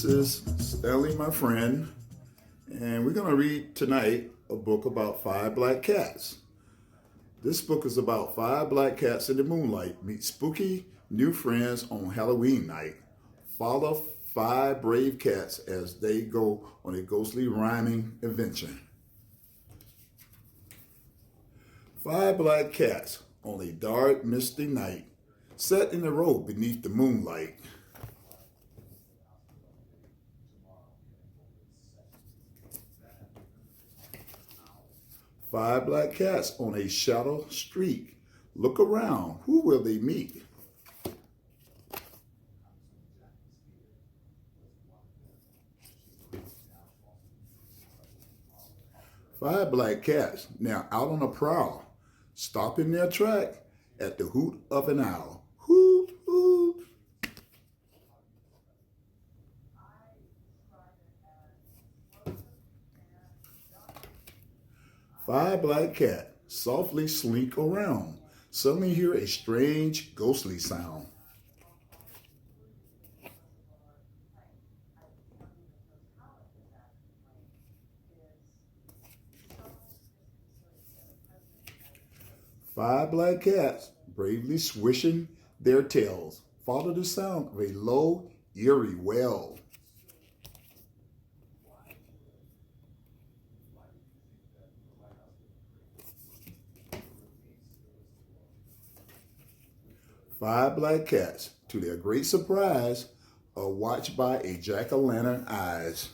is Stanley, my friend, and we're going to read tonight a book about five black cats. This book is about five black cats in the moonlight meet spooky new friends on Halloween night. Follow five brave cats as they go on a ghostly rhyming adventure. Five black cats on a dark, misty night sat in a row beneath the moonlight. Five black cats on a shadow street. Look around. Who will they meet? Five black cats now out on a prowl, stopping their track at the hoot of an owl. Hoot, hoot. Five black cats softly slink around, suddenly hear a strange ghostly sound. Five black cats, bravely swishing their tails, follow the sound of a low, eerie wail. Five black cats, to their great surprise, are watched by a jack-o'-lantern eyes.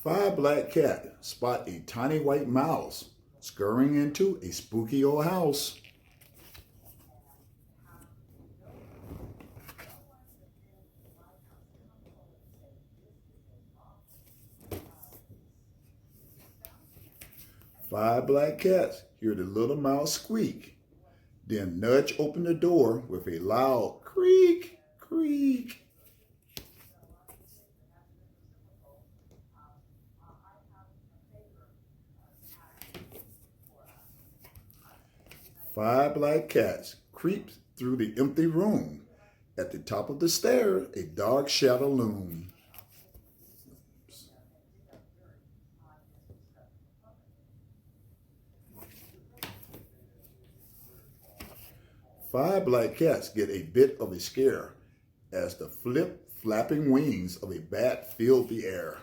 Five black cats spot a tiny white mouse scurrying into a spooky old house. Five black cats hear the little mouse squeak, then nudge open the door with a loud creak, creak. Five black cats creep through the empty room. At the top of the stair, a dark shadow looms. Five black cats get a bit of a scare as the flapping wings of a bat fill the air.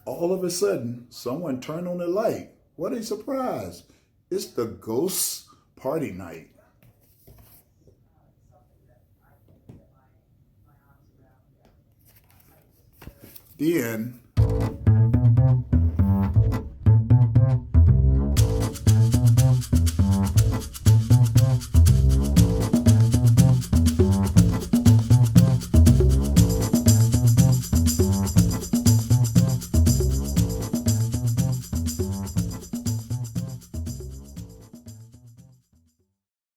All of a sudden, someone turned on the light. What a surprise! It's the ghosts' party night. The end.